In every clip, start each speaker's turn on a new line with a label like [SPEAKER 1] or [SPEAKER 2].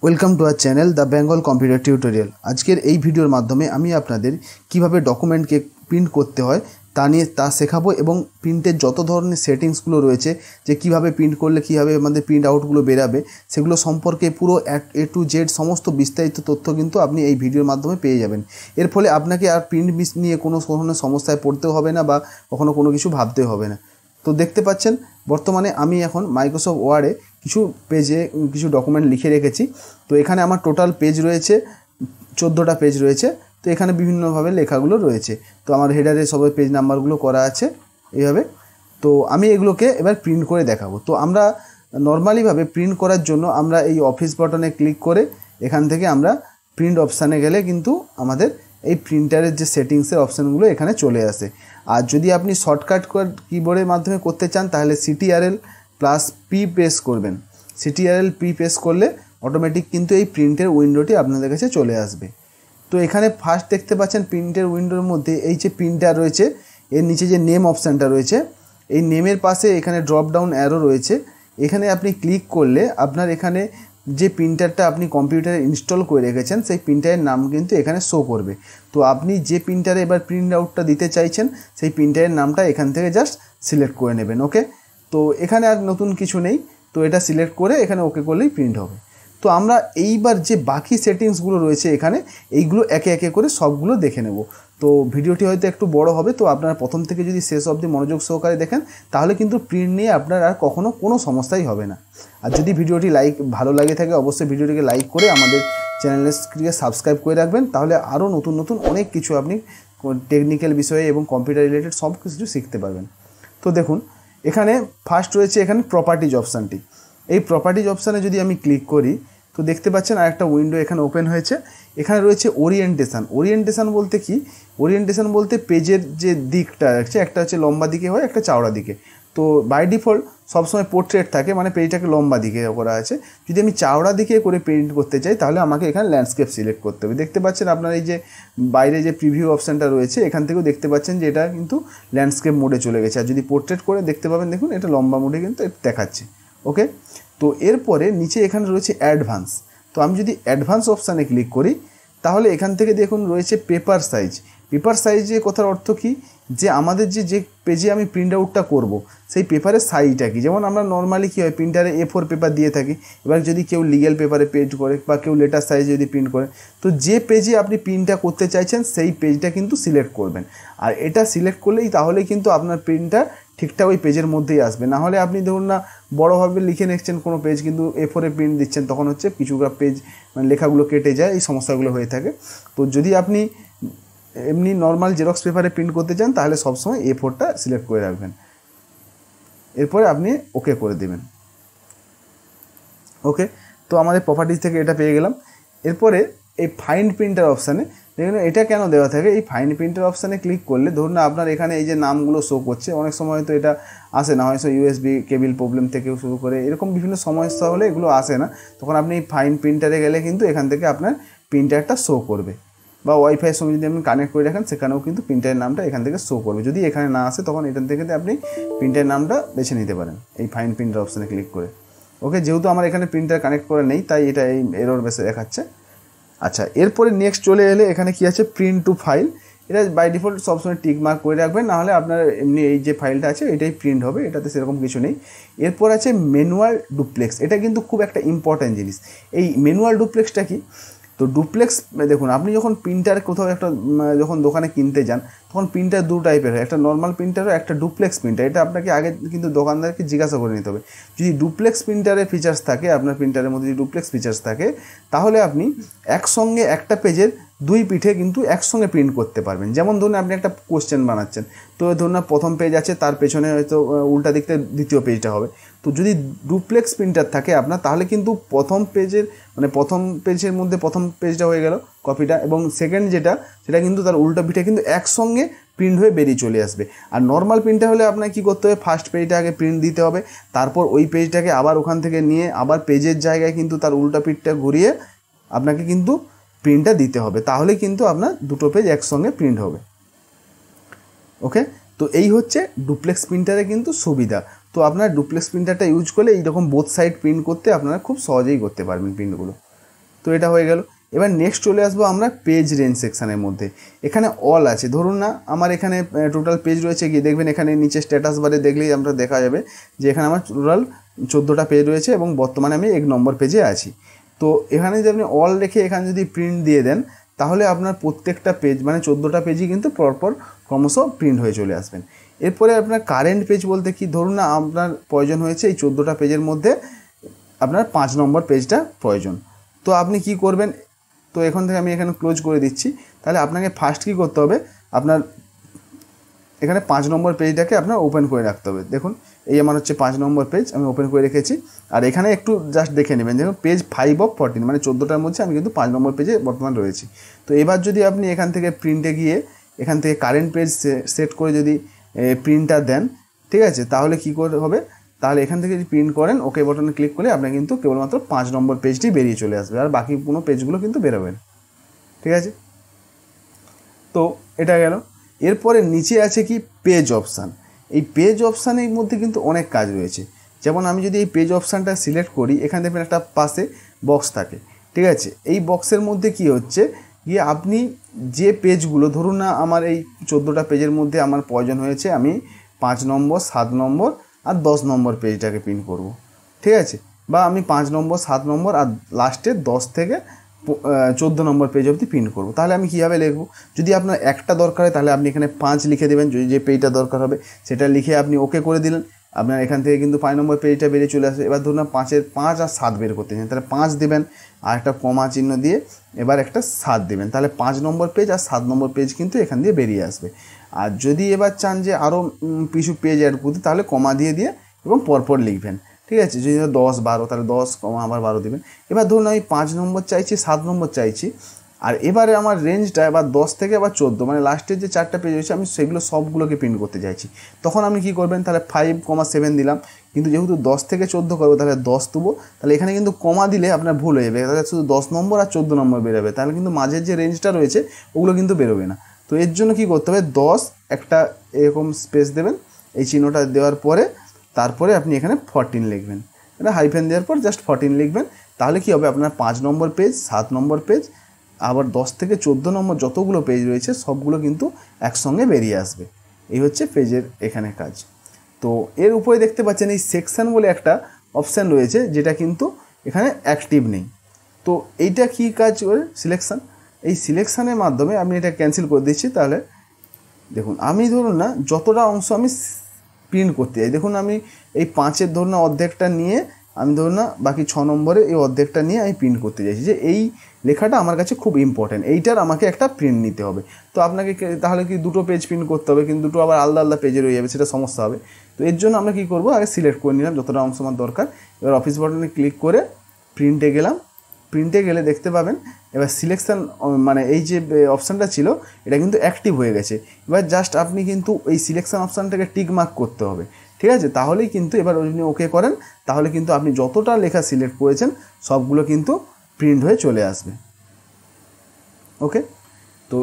[SPEAKER 1] Welcome to our channel the Bengal computer tutorial. আজকের এই ভিডিওর মাধ্যমে আমি আপনাদের কিভাবে ডকুমেন্টকে প্রিন্ট করতে হয় তা শেখাবো এবং প্রিন্টের যত ধরনের সেটিংসগুলো রয়েছে যে কিভাবে প্রিন্ট করলে কীভাবে আমাদের প্রিন্ট আউটগুলো বেরাবে সেগুলো সম্পর্কে পুরো A to Z সমস্ত বিস্তারিত তথ্য কিন্তু আপনি এই ভিডিওর মাধ্যমে পেয়ে যাবেন। এর ফলে আপনাকে আর প্রিন্ট মিস নিয়ে কোনো ধরনের সমস্যায় পড়তেও হবে না বা কখনো কোনো কিছু ভাবতে হবে না। তো দেখতে পাচ্ছেন বর্তমানে আমি এখন মাইক্রোসফট ওয়ার্ডে কিছু পেজে কিছু ডকুমেন্ট লিখে রেখেছি। তো এখানে আমার টোটাল পেজ রয়েছে 14টা পেজ রয়েছে। তো এখানে বিভিন্নভাবে লেখাগুলো রয়েছে। তো আমার হেডারে সবাই পেজ নাম্বারগুলো করা আছে এইভাবে। তো আমি এগুলোকে এবার প্রিন্ট করে দেখাবো। তো আমরা নর্মালিভাবে প্রিন্ট করার জন্য আমরা এই অফিস বাটনে ক্লিক করে এখান থেকে আমরা প্রিন্ট অপশানে গেলে কিন্তু আমাদের এই প্রিন্টারের যে সেটিংসের অপশানগুলো এখানে চলে আসে। আর যদি আপনি শর্টকাট কিবোর্ডের মাধ্যমে করতে চান তাহলে CTRL+P প্রেস করবেন। CTRL+P প্রেস করলে অটোমেটিক কিন্তু এই প্রিন্টের উইন্ডোটি আপনাদের কাছে চলে আসবে। তো এখানে ফার্স্ট দেখতে পাচ্ছেন প্রিন্টের উইন্ডোর মধ্যে এই যে প্রিন্টার রয়েছে, এর নিচে যে নেম অপশানটা রয়েছে, এই নেমের পাশে এখানে ড্রপ ডাউন অ্যারো রয়েছে। এখানে আপনি ক্লিক করলে আপনার এখানে যে প্রিন্টারটা আপনি কম্পিউটারে ইনস্টল করে রেখেছেন সেই প্রিন্টারের নাম কিন্তু এখানে শো করবে। তো আপনি যে প্রিন্টারে এবার প্রিন্ট আউটটা দিতে চাইছেন সেই প্রিন্টারের নামটা এখান থেকে জাস্ট সিলেক্ট করে নেবেন। ওকে, তো এখানে আর নতুন কিছু নেই। তো এটা সিলেক্ট করে এখানে ওকে করলেই প্রিন্ট হবে। তো আমরা এইবার যে বাকি সেটিংসগুলো রয়েছে এখানে এইগুলো একে একে করে সবগুলো দেখে নেব। তো ভিডিওটি হয়তো একটু বড় হবে, তো আপনারা প্রথম থেকে যদি শেষ অবধি মনোযোগ সহকারে দেখেন তাহলে কিন্তু প্রিন্ট নিয়ে আপনার আর কখনো কোনো সমস্যাই হবে না। আর যদি ভিডিওটি ভালো লাগে থাকে অবশ্যই ভিডিওটিকে লাইক করে আমাদের চ্যানেলটিকে সাবস্ক্রাইব করে রাখবেন। তাহলে আরও নতুন নতুন অনেক কিছু আপনি টেকনিক্যাল বিষয়ে এবং কম্পিউটার রিলেটেড সব কিছু শিখতে পারবেন। তো দেখুন এখানে ফার্স্ট রয়েছে এখানে প্রপার্টিজ অপশানটি। এই প্রপার্টিজ অপশানে যদি আমি ক্লিক করি তো দেখতে পাচ্ছেন আরেকটা উইন্ডো এখানে ওপেন হয়েছে। এখানে রয়েছে ওরিয়েন্টেশন। ওরিয়েন্টেশন বলতে কি? ওরিয়েন্টেশন বলতে পেজের যে দিকটা আছে, একটা হচ্ছে লম্বা দিকে হয়, একটা চওড়া দিকে। তো বাই ডিফল্ট সবসময় পোর্ট্রেট থাকে, মানে পেজটাকে লম্বা দিকে করা আছে। যদি আমি চওড়া দিকে করে প্রিন্ট করতে চাই তাহলে আমাকে এখানে ল্যান্ডস্কেপ সিলেক্ট করতে হবে। দেখতে পাচ্ছেন আপনার এই যে বাইরে যে প্রিভিউ অপশানটা রয়েছে এখান থেকেও দেখতে পাচ্ছেন যে এটা কিন্তু ল্যান্ডস্কেপ মোডে চলে গেছে। আর যদি পোর্ট্রেট করে দেখতে পাবেন, দেখুন এটা লম্বা মোডে কিন্তু দেখাচ্ছে। ওকে, তো এরপরে নিচে এখানে রয়েছে অ্যাডভান্স। তো আমি যদি অ্যাডভান্স অপশানে ক্লিক করি তাহলে এখান থেকে দেখুন রয়েছে পেপার সাইজ। পেপার সাইজে কথার অর্থ কী? যে আমাদের যে পেজে আমি প্রিন্ট আউটটা করবো সেই পেপারের সাইজটা কী। যেমন আমরা নর্মালি কী হয় প্রিন্টারে A4 পেপার দিয়ে থাকি। এবার যদি কেউ লিগ্যাল পেপারে প্রিন্ট করে বা কেউ লেটার সাইজে যদি প্রিন্ট করে, তো যে পেজে আপনি প্রিন্টটা করতে চাইছেন সেই পেজটা কিন্তু সিলেক্ট করবেন। আর এটা সিলেক্ট করলেই তাহলে কিন্তু আপনার প্রিন্টটা ঠিকঠাক ওই পেজের মধ্যেই আসবে। না হলে আপনি ধরুন না বড়োভাবে লিখে নিচ্ছেন কোনো পেজ কিন্তু A4 প্রিন্ট দিচ্ছেন, তখন হচ্ছে কিছুটা পেজ মানে লেখাগুলো কেটে যায়, এই সমস্যাগুলো হয়ে থাকে। তো যদি আপনি এমনি নর্মাল জেরক্স পেপারে প্রিন্ট করতে চান তাহলে সবসময় A4টা সিলেক্ট করে রাখবেন। এরপরে আপনি ওকে করে দেবেন। ওকে, তো আমাদের প্রপার্টিজ থেকে এটা পেয়ে গেলাম। এরপরে এই ফাইন্ড প্রিন্টার অপশানে দেখুন এটা কেন দেওয়া থাকে। এই ফাইন্ড প্রিন্টার অপশানে ক্লিক করলে ধরুন না আপনার এখানে এই যে নামগুলো শো করছে, অনেক সময় হয়তো এটা আসে না, হয়তো USB কেবিল প্রবলেম থেকেও শুরু করে এরকম বিভিন্ন সমস্যা হলে এগুলো আসে না। তখন আপনি ফাইন্ড প্রিন্টারে গেলে কিন্তু এখান থেকে আপনার প্রিন্টারটা শো করবে। বা ওয়াইফাইয়ের সঙ্গে যদি আপনি কানেক্ট করে রাখেন সেখানেও কিন্তু প্রিন্টারের নামটা এখান থেকে শো করবে। যদি এখানে না আসে তখন এখান থেকে আপনি প্রিন্টারের নামটা বেছে নিতে পারেন এই ফাইন্ড প্রিন্টার অপশানে ক্লিক করে। ওকে, যেহেতু আমার এখানে প্রিন্টার কানেক্ট করা নেই তাই এটা এই এরর বেসে দেখাচ্ছে। আচ্ছা, এরপরে নেক্সট চলে এলে এখানে কি আছে প্রিন্ট টু ফাইল। এটা বাই ডিফল্ট সবসময় টিক মার্ক করে রাখবেন, নাহলে আপনার এমনি এই যে ফাইলটা আছে এটাই প্রিন্ট হবে, এটাতে সেরকম কিছু নেই। এরপর আছে ম্যানুয়াল ডুপ্লেক্স। এটা কিন্তু খুব একটা ইম্পর্ট্যান্ট জিনিস। এই ম্যানুয়াল ডুপ্লেক্সটা কি? তো ডুপ্লেক্স দেখুন আপনি যখন প্রিন্টার কোথাও একটা যখন দোকানে কিনতে যান তখন প্রিন্টার দু টাইপের হয়, একটা নর্মাল প্রিন্টার ও একটা ডুপ্লেক্স প্রিন্টার। এটা আপনাকে আগে কিন্তু দোকানদারকে জিজ্ঞাসা করে নিতে হবে। যদি ডুপ্লেক্স প্রিন্টারের ফিচার্স থাকে, আপনার প্রিন্টারের মধ্যে যদি ডুপ্লেক্স ফিচার্স থাকে তাহলে আপনি একসঙ্গে একটা পেজের দুই পিঠে কিন্তু একসঙ্গে প্রিন্ট করতে পারবেন। যেমন ধরুন আপনি একটা কোশ্চেন বানাচ্ছেন, তো ধরুন না প্রথম পেজ আছে তার পেছনে হয়তো উল্টা দিকতে দ্বিতীয় পেজটা হবে। তো যদি ডুপ্লেক্স প্রিন্টার থাকে আপনার তাহলে কিন্তু প্রথম পেজের মধ্যে প্রথম পেজটা হয়ে গেল কপিটা, এবং সেকেন্ড সেটা কিন্তু তার উল্টো পিঠে কিন্তু একসঙ্গে প্রিন্ট হয়ে বেরিয়ে চলে আসবে। আর নর্মাল প্রিন্টার হলে আপনাকে কী করতে হবে, ফার্স্ট পেজটা আগে প্রিন্ট দিতে হবে, তারপর ওই পেজটাকে আবার ওখান থেকে নিয়ে আবার পেজের জায়গায় কিন্তু তার উল্টা পিঠটা ঘুরিয়ে আপনাকে কিন্তু প্রিন্টটা দিতে হবে। তাহলে কিন্তু আপনার দুটো পেজ একসঙ্গে প্রিন্ট হবে। ওকে, তো এই হচ্ছে ডুপ্লেক্স প্রিন্টারে কিন্তু সুবিধা। তো আপনার ডুপ্লেক্স প্রিন্টারটা ইউজ করলে এইরকম বোথ সাইড প্রিন্ট করতে আপনারা খুব সহজেই করতে পারবেন প্রিন্টগুলো। তো এটা হয়ে গেল। এবার নেক্সট চলে আসবো আমরা পেজ রেঞ্জ সেকশানের মধ্যে। এখানে অল আছে, ধরুন না আমার এখানে টোটাল পেজ রয়েছে, গিয়ে দেখবেন এখানে নিচে স্ট্যাটাস বারে দেখলেই আমরা দেখা যাবে যে এখানে আমার টোটাল 14টা পেজ রয়েছে এবং বর্তমানে আমি 1 নম্বর পেজে আছি। তো এখানে যদি আপনি অল রেখে এখানে যদি প্রিন্ট দিয়ে দেন, তাহলে আপনার প্রত্যেকটা পেজ মানে 14টা পেজই কিন্তু পরপর ক্রমশ প্রিন্ট হয়ে চলে আসবেন। এরপরে আপনার কারেন্ট পেজ বলতে কি, ধরুন না আপনার প্রয়োজন হয়েছে এই 14টা পেজের মধ্যে আপনার 5 নম্বর পেজটা প্রয়োজন। তো আপনি কি করবেন, তো এখন থেকে আমি এখানে ক্লোজ করে দিচ্ছি। তাহলে আপনাকে ফার্স্ট কী করতে হবে, আপনার এখানে 5 নম্বর পেজটাকে আপনার ওপেন করে রাখতে হবে। দেখুন এই আমার হচ্ছে 5 নম্বর পেজ, আমি ওপেন করে রেখেছি। আর এখানে একটু জাস্ট দেখে নেবেন, দেখুন পেজ 5 of 14 মানে 14টার মধ্যে আমি কিন্তু 5 নম্বর পেজে বর্তমান রয়েছি। তো এবার যদি আপনি এখান থেকে প্রিন্টে গিয়ে এখান থেকে কারেন্ট পেজ সেট করে যদি প্রিন্টটা দেন, ঠিক আছে, তাহলে কী করে হবে, তাহলে এখান থেকে যদি প্রিন্ট করেন ওকে বাটনে ক্লিক করলে আপনার কিন্তু কেবলমাত্র 5 নম্বর পেজটি বেরিয়ে চলে আসবে, আর বাকি কোনো পেজগুলো কিন্তু বেরোবে না। ঠিক আছে, তো এটা গেল। এরপরে নিচে আছে কি পেজ অপশান। এই পেজ অপশানের মধ্যে কিন্তু অনেক কাজ রয়েছে। যেমন আমি যদি এই পেজ অপশানটা সিলেক্ট করি, এখানে দেখবেন একটা পাশে বক্স থাকে, ঠিক আছে। এই বক্সের মধ্যে কি হচ্ছে গিয়ে আপনি যে পেজগুলো, ধরুন না আমার এই 14টা পেজের মধ্যে আমার প্রয়োজন হয়েছে আমি 5 নম্বর 7 নম্বর আর 10 নম্বর পেজটাকে প্রিন্ট করব, ঠিক আছে, বা আমি 5 নম্বর 7 নম্বর আর লাস্টে 10 থেকে 14 নম্বর পেজ অবধি প্রিন্ট করবো। তাহলে আমি কীভাবে লিখবো, যদি আপনার একটা দরকার হয় তাহলে আপনি এখানে 5 লিখে দেবেন, যদি যে পেজটা দরকার হবে সেটা লিখে আপনি ওকে করে দিলেন, আপনার এখান থেকে কিন্তু 5 নম্বর পেজটা বেরিয়ে চলে আসে। এবার ধরুন 5 আর 7 বের করতে চান, তাহলে 5 দেবেন আর একটা কমা চিহ্ন দিয়ে এবার একটা 7 দেবেন, তাহলে 5 নম্বর পেজ আর 7 নম্বর পেজ কিন্তু এখান দিয়ে বেরিয়ে আসবে। আর যদি এবার চান যে আরও কিছু পেজ অ্যাড করতে, তাহলে কমা দিয়ে এবং পরপর লিখবেন, ঠিক আছে। যদি 10 12 তাহলে 10 কমা আবার 12 দেবেন। এবার ধরুন আমি 5 নম্বর চাইছি 7 নম্বর চাইছি, আর এবারে আমার রেঞ্জটা এবার 10 থেকে আবার 14 মানে লাস্টের যে 4টা পেজ রয়েছে আমি সেগুলো সবগুলোকে প্রিন্ট করতে চাইছি। তখন আপনি কী করবেন, তাহলে 5,7 দিলাম, কিন্তু যেহেতু 10 থেকে 14 করবো তাহলে 10 দেবো, তাহলে এখানে কিন্তু কমা দিলে আপনার ভুল হয়ে যাবে, তাহলে শুধু 10 নম্বর আর 14 নম্বর বেরোবে, তাহলে কিন্তু মাঝের যে রেঞ্জটা রয়েছে ওগুলো কিন্তু বেরোবে না। তো এর জন্য কী করতে হবে, 10 একটা এরকম স্পেস দেবেন, এই চিহ্নটা দেওয়ার পরে তারপরে আপনি এখানে 14 লিখবেন, এটা হাইফেন দেওয়ার পর জাস্ট 14 লিখবেন। তাহলে কী হবে, আপনার 5 নম্বর পেজ 7 নম্বর পেজ আবার 10 থেকে 14 নম্বর যতগুলো পেজ রয়েছে সবগুলো কিন্তু একসঙ্গে বেরিয়ে আসবে। এই হচ্ছে পেজের এখানে কাজ। তো এর উপরে দেখতে পাচ্ছেন এই সেকশন বলে একটা অপশান রয়েছে, যেটা কিন্তু এখানে অ্যাক্টিভ নেই। তো এইটা কি কাজ করে, সিলেকশান, এই সিলেকশানের মাধ্যমে আমি এটা ক্যান্সেল করে দিচ্ছি। তাহলে দেখুন আমি ধরুন না যতটা অংশ আমি প্রিন্ট করতে চাই, দেখুন আমি এই 5-এর ধরুন না অর্ধেকটা নিয়ে আমি ধরুন না বাকি 6 নম্বরে এই অর্ধেকটা নিয়ে আমি প্রিন্ট করতে চাইছি, যে এই লেখাটা আমার কাছে খুব ইম্পর্টেন্ট, এইটার আমাকে একটা প্রিন্ট নিতে হবে। তো আপনাকে তাহলে কি দুটো পেজ প্রিন্ট করতে হবে, কিন্তু দুটো আবার আলাদা আলাদা পেজে রয়ে যাবে, সেটা সমস্যা হবে। তো এর জন্য আমরা কী করবো, আগে সিলেক্ট করে নিলাম যতটা অংশ আমার দরকার। এবার অফিস বাটনে ক্লিক করে প্রিন্টে গেলাম, প্রিন্টে গেলে দেখতে পাবেন এবার সিলেকশান মানে এই যে অপশানটা ছিল এটা কিন্তু অ্যাক্টিভ হয়ে গেছে। এবার জাস্ট আপনি কিন্তু এই সিলেকশান অপশানটাকে টিক মার্ক করতে হবে, ঠিক আছে। তাহলেই কিন্তু এবার আপনি ওকে করেন, তাহলে কিন্তু আপনি যতটা লেখা সিলেক্ট করেছেন সবগুলো কিন্তু প্রিন্ট হয়ে চলে আসবে। ওকে, তো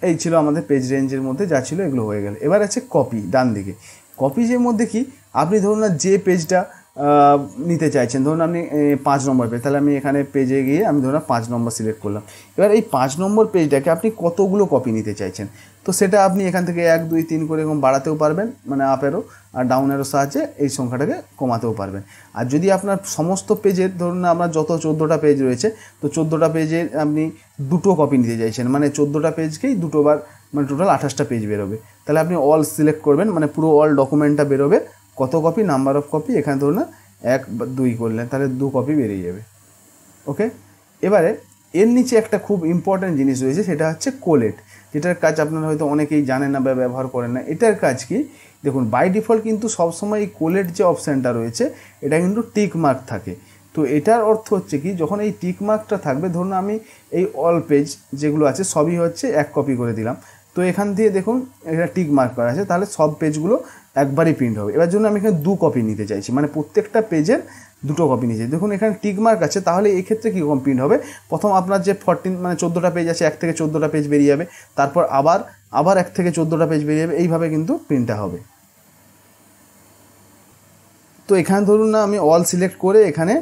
[SPEAKER 1] এই ছিল আমাদের পেজ রেঞ্জের মধ্যে যা ছিল এগুলো হয়ে গেল। এবার আছে কপি, ডান দিকে কপিজের মধ্যে কি, আপনি ধরুন না যে পেজটা নিতে চাইছেন, ধরুন আপনি 5 নম্বর পেজ, তাহলে আমি এখানে পেজে গিয়ে আমি ধরুন 5 নম্বর সিলেক্ট করলাম। এবার এই 5 নম্বর পেজটাকে আপনি কতগুলো কপি নিতে চাইছেন, তো সেটা আপনি এখান থেকে 1 2 3 করে এরকম বাড়াতেও পারবেন, মানে আপ অ্যারো আর ডাউন অ্যারো সাহায্যে এই সংখ্যাটাকে কমাতেও পারবেন। আর যদি আপনার সমস্ত পেজের ধরুন না আপনার যত 14টা পেজ রয়েছে, তো 14টা পেজে আপনি দুটো কপি নিতে চাইছেন, মানে 14টা পেজকেই দুটোবার, মানে টোটাল 28টা পেজ বেরোবে, তাহলে আপনি অল সিলেক্ট করবেন, মানে পুরো অল ডকুমেন্টটা বেরোবে। কত কপি, নাম্বার অফ কপি, এখানে ধরুন না 1 বা 2 করলেন, তাহলে 2 কপি বেরিয়ে যাবে। ওকে, এবারে এর নিচে একটা খুব ইম্পর্ট্যান্ট জিনিস রয়েছে, সেটা হচ্ছে কোলেট, যেটার কাজ আপনারা হয়তো অনেকেই জানেন না বা ব্যবহার করেন না। এটার কাজ কি, দেখুন বাই ডিফল্ট কিন্তু সবসময় এই কোলেট যে অপশানটা রয়েছে এটা কিন্তু টিক মার্ক থাকে। তো এটার অর্থ হচ্ছে কি, যখন এই টিক মার্কটা থাকবে, ধরুন আমি এই অল পেজ যেগুলো আছে সবই হচ্ছে 1 কপি করে দিলাম, তো এখান দিয়ে দেখুন এটা টিক মার্ক করা আছে, তাহলে সব পেজগুলো একবারই প্রিন্ট হবে। এবার জন্য আমি এখানে 2 কপি নিতে চাইছি, মানে প্রত্যেকটা পেজের 2টো কপি নিতে চাই। দেখুন এখানে টিক মার্ক আছে, তাহলে এই ক্ষেত্রে কীরকম প্রিন্ট হবে, প্রথম আপনার যে 14 মানে 14টা পেজ আছে 1 থেকে 14টা পেজ বেরিয়ে যাবে, তারপর আবার 1 থেকে 14টা পেজ বেরিয়ে যাবে, এইভাবে কিন্তু প্রিন্টটা হবে। তো এখানে ধরুন না আমি অল সিলেক্ট করে এখানে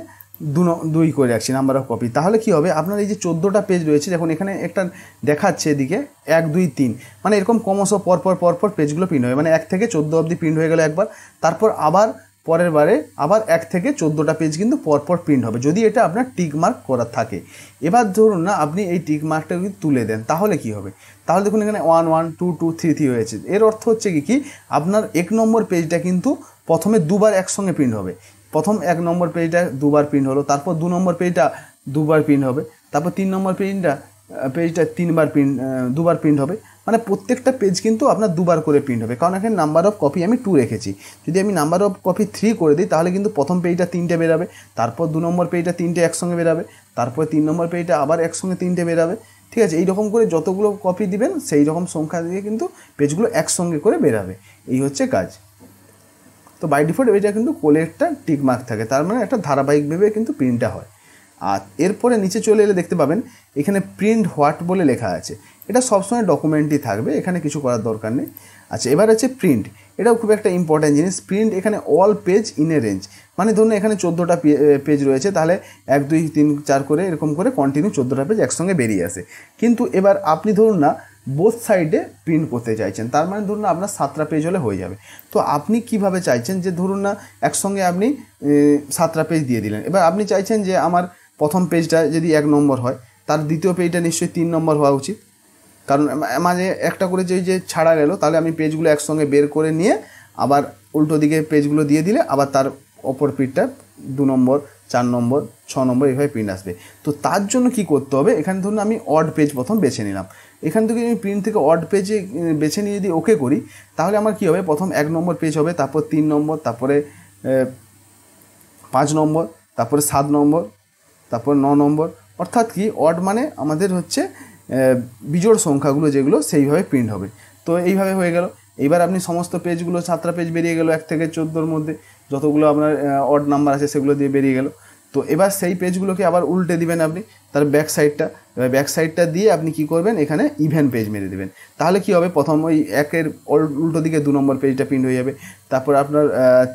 [SPEAKER 1] দুই করে রাখছি নাম্বার অফ কপি। তাহলে কি হবে, আপনার এই যে 14টা পেজ রয়েছে, দেখুন এখানে একটা দেখাচ্ছে এদিকে 1 2 3, মানে এরকম ক্রমশ পরপর পেজগুলো প্রিন্ট হবে, মানে 1 থেকে 14 অবধি প্রিন্ট হয়ে গেল একবার, তারপর আবার পরের বারে আবার 1 থেকে 14টা পেজ কিন্তু পরপর প্রিন্ট হবে, যদি এটা আপনার টিক মার্ক করা থাকে। এবার ধরুন না আপনি এই টিক মার্কটা যদি তুলে দেন, তাহলে কি হবে, তাহলে দেখুন এখানে 1 1 2 2 3 3 হয়েছে। এর অর্থ হচ্ছে কি আপনার 1 নম্বর পেজটা কিন্তু প্রথমে দুবার একসঙ্গে প্রিন্ট হবে। প্রথম 1 নম্বর পেজটা দুবার প্রিন্ট হলো, তারপর 2 নম্বর পেজটা দুবার প্রিন্ট হবে, তারপর 3 নম্বর পেজটা দুবার প্রিন্ট হবে, মানে প্রত্যেকটা পেজ কিন্তু আপনার দুবার করে প্রিন্ট হবে, কারণ এখানে নাম্বার অফ কপি আমি 2 রেখেছি। যদি আমি নাম্বার অফ কপি 3 করে দিই, তাহলে কিন্তু প্রথম পেজটা 3টে বেরাবে, তারপর 2 নম্বর পেজটা 3টে একসঙ্গে বেরাবে, তারপর 3 নম্বর পেজটা আবার একসঙ্গে 3টে বেরাবে। ঠিক আছে, এইরকম করে যতগুলো কপি দিবেন সেই রকম সংখ্যা দিয়ে কিন্তু পেজগুলো একসঙ্গে করে বেরাবে। এই হচ্ছে কাজ। তো বাই ডিফল্ট এটা কিন্তু কোলে একটা টিক মার্ক থাকে, তার মানে একটা ধারাবাহিকভাবে কিন্তু প্রিন্টটা হয়। আর এরপরে নিচে চলে এলে দেখতে পাবেন এখানে প্রিন্ট হোয়াট বলে লেখা আছে, এটা সবসময় ডকুমেন্টই থাকবে, এখানে কিছু করার দরকার নেই। আচ্ছা, এবার আছে প্রিন্ট, এটাও খুব একটা ইম্পর্ট্যান্ট জিনিস। প্রিন্ট এখানে all page in a range, মানে ধরুন এখানে 14টা পেজ রয়েছে, তাহলে 1 2 3 4 করে এরকম করে কন্টিনিউ 14টা পেজ একসঙ্গে বেরিয়ে আসে। কিন্তু এবার আপনি ধরুন না বোথ সাইডে প্রিন্ট করতে চাইছেন, তার মানে ধরুন না আপনার 7টা পেজ হলে হয়ে যাবে। তো আপনি কিভাবে চাইছেন যে ধরুন না একসঙ্গে আপনি 7টা পেজ দিয়ে দিলেন, এবার আপনি চাইছেন যে আমার প্রথম পেজটা যদি 1 নম্বর হয়, তার দ্বিতীয় পেজটা নিশ্চয়ই 3 নম্বর হওয়া উচিত, কারণ মাঝে একটা করে যে ছাড়া গেল, তাহলে আমি পেজগুলো একসঙ্গে বের করে নিয়ে আবার উল্টো দিকে পেজগুলো দিয়ে দিলে আবার তার অপর পেজটা 2 নম্বর 4 নম্বর 6 নম্বর এইভাবে প্রিন্ট আসবে। তো তার জন্য কি করতে হবে, এখানে ধরুন আমি অড পেজ প্রথম বেছে নিলাম, এখান থেকে আমি প্রিন্ট থেকে অড পেজে বেছে নিয়ে যদি ওকে করি, তাহলে আমার কি হবে, প্রথম 1 নম্বর পেজ হবে, তারপর 3 নম্বর, তারপরে 5 নম্বর, তারপরে 7 নম্বর, তারপর 9 নম্বর, অর্থাৎ কি অড মানে আমাদের হচ্ছে বিজোড় সংখ্যাগুলো যেগুলো সেইভাবে প্রিন্ট হবে। তো এইভাবে হয়ে গেল। এইবার আপনি সমস্ত পেজগুলো 7টা পেজ বেরিয়ে গেল 1 থেকে 14-র মধ্যে, যতগুলো আপনার অড নাম্বার আছে সেগুলো দিয়ে বেরিয়ে গেল। তো এবার সেই পেজগুলোকে আবার উল্টে দিবেন আপনি, তার ব্যাক সাইডটা, এবার ব্যাক সাইডটা দিয়ে আপনি কি করবেন, এখানে ইভেন পেজ মেরে দেবেন। তাহলে কি হবে, প্রথম ওই 1-এর উল্টো দিকে 2 নম্বর পেজটা প্রিন্ট হয়ে যাবে, তারপর আপনার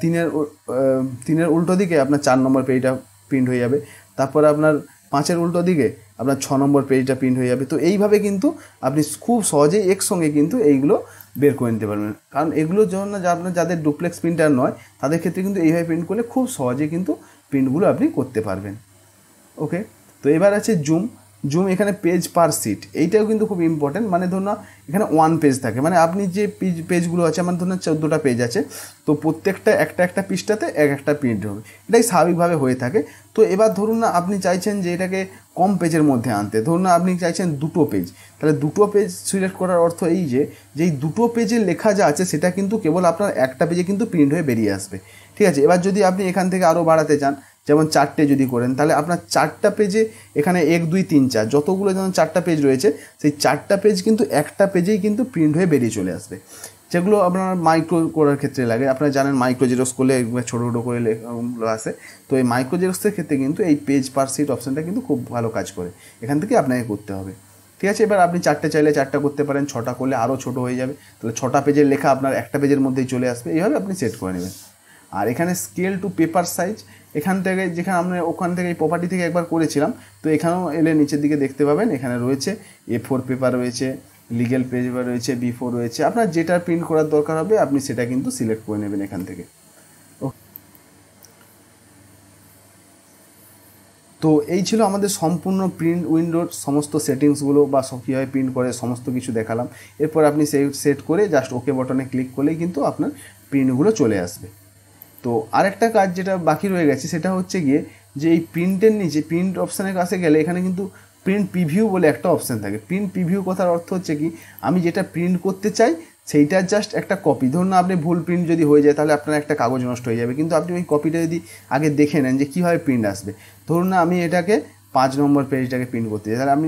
[SPEAKER 1] 3-এর উল্টো দিকে আপনার 4 নম্বর পেজটা প্রিন্ট হয়ে যাবে, তারপর আপনার 5-এর উল্টো দিকে আপনার 6 নম্বর পেজটা প্রিন্ট হয়ে যাবে। তো এইভাবে কিন্তু আপনি খুব সহজেই একসঙ্গে কিন্তু এইগুলো বের করে নিতে পারবেন, কারণ এগুলোর জন্য আপনার যাদের ডুপ্লেক্স প্রিন্টার নয় তাদের ক্ষেত্রে কিন্তু এইভাবে প্রিন্ট করলে খুব সহজে কিন্তু প্রিন্টগুলো আপনি করতে পারবেন। ওকে, তো এবার আছে জুম এখানে পেজ পার সিট, এইটাও কিন্তু খুব ইম্পর্টেন্ট। মানে ধরুন না এখানে 1 পেজ থাকে, মানে আপনি যে পেজগুলো আছে, আমার ধরুন 14টা পেজ আছে, তো প্রত্যেকটা একটা পৃষ্ঠাতে একটা প্রিন্ট হবে, এটাই স্বাভাবিকভাবে হয়ে থাকে। তো এবার ধরুন না আপনি চাইছেন যে এটাকে কম পেজের মধ্যে আনতে, ধরুন না আপনি চাইছেন 2টো পেজ, তাহলে 2টো পেজ সিলেক্ট করার অর্থ এই যে এই 2টো পেজে লেখা যা আছে সেটা কিন্তু কেবল আপনার একটা পেজে কিন্তু প্রিন্ট হয়ে বেরিয়ে আসবে। ঠিক আছে, এবার যদি আপনি এখান থেকে আরও বাড়াতে চান, যেমন 4টে যদি করেন, তাহলে আপনার 4টা পেজে এখানে 1 2 3 4 যতগুলো যেমন 4টা পেজ রয়েছে, সেই 4টা পেজ কিন্তু একটা পেজেই কিন্তু প্রিন্ট হয়ে বেরিয়ে চলে আসবে। যেগুলো আপনার মাইক্রো করার ক্ষেত্রে লাগে, আপনারা জানেন মাইক্রো জেরক্স করলে ছোটো ছোটো করে আসে, তো এই মাইক্রো জেরক্সের ক্ষেত্রে কিন্তু এই পেজ পার সিট অপশানটা কিন্তু খুব ভালো কাজ করে, এখান থেকে আপনাকে করতে হবে। ঠিক আছে, এবার আপনি 4টে চাইলে 4টা করতে পারেন, 6টা করলে আরও ছোটো হয়ে যাবে, তাহলে 6টা পেজের লেখা আপনার একটা পেজের মধ্যেই চলে আসবে, এইভাবে আপনি সেট করে নেবেন। আর এখানে স্কেল টু পেপার সাইজ, এখান থেকে যেখানে আমরা ওখান থেকে এই প্রপার্টি থেকে একবার করেছিলাম, তো এখানেও এলে নিচের দিকে দেখতে পাবেন এখানে রয়েছে A4 পেপার রয়েছে, লিগেল পেপার রয়েছে, B4 রয়েছে, আপনার যেটা প্রিন্ট করার দরকার হবে আপনি সেটা কিন্তু সিলেক্ট করে নেবেন এখান থেকে। তো এই ছিল আমাদের সম্পূর্ণ প্রিন্ট উইন্ডোর সমস্ত সেটিংসগুলো, বা কীভাবে প্রিন্ট করে সমস্ত কিছু দেখালাম। এরপর আপনি সেট করে জাস্ট ওকে বাটনে ক্লিক করলেই কিন্তু আপনার প্রিন্টগুলো চলে আসবে। তো আরেকটা কাজ যেটা বাকি রয়ে গেছে সেটা হচ্ছে গিয়ে যে এই প্রিন্টের নিচে প্রিন্ট অপশানের কাছে গেলে এখানে কিন্তু প্রিন্ট প্রিভিউ বলে একটা অপশান থাকে। প্রিন্ট প্রিভিউ কথার অর্থ হচ্ছে কি, আমি যেটা প্রিন্ট করতে চাই সেইটার জাস্ট একটা কপি, ধরুন না আপনি ভুল প্রিন্ট যদি হয়ে যায় তাহলে আপনার একটা কাগজ নষ্ট হয়ে যাবে, কিন্তু আপনি ওই কপিটা যদি আগে দেখে নেন যে কীভাবে প্রিন্ট আসবে, ধরুন না আমি এটাকে 5 নম্বর পেজটাকে প্রিন্ট করতে চাই, তাহলে আপনি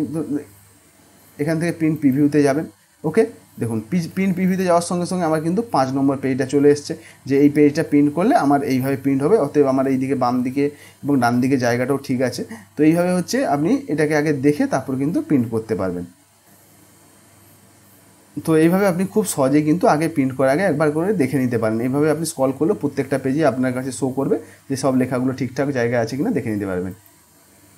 [SPEAKER 1] এখান থেকে প্রিন্ট প্রিভিউতে যাবেন। ওকে, দেখুন প্রিন্ট প্রিভিউতে যাওয়ার সঙ্গে সঙ্গে আমার কিন্তু 5 নম্বর পেজটা চলে এসছে, যে এই পেজটা প্রিন্ট করলে আমার এইভাবে প্রিন্ট হবে, অতএব আমার এই দিকে বাম দিকে এবং ডান দিকে জায়গাটাও ঠিক আছে। তো এইভাবে হচ্ছে আপনি এটাকে আগে দেখে তারপর কিন্তু প্রিন্ট করতে পারবেন। তো এইভাবে আপনি খুব সহজেই কিন্তু আগে প্রিন্ট করার আগে একবার করে দেখে নিতে পারেন। এইভাবে আপনি স্ক্রল করলে প্রত্যেকটা পেজে আপনার কাছে শো করবে যে সব লেখাগুলো ঠিকঠাক জায়গায় আছে কিনা দেখে নিতে পারবেন।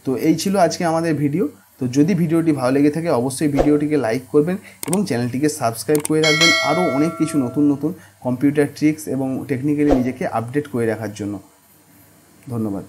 [SPEAKER 1] তো এই ছিল আজকে আমাদের ভিডিও। তো যদি ভিডিওটি ভালো লেগে থাকে অবশ্যই ভিডিওটিকে লাইক করবেন এবং চ্যানেলটিকে সাবস্ক্রাইব করে রাখবেন আরও অনেক কিছু নতুন নতুন কম্পিউটার ট্রিক্স এবং টেকনিক্যালি নিজেকে আপডেট করে রাখার জন্য। ধন্যবাদ।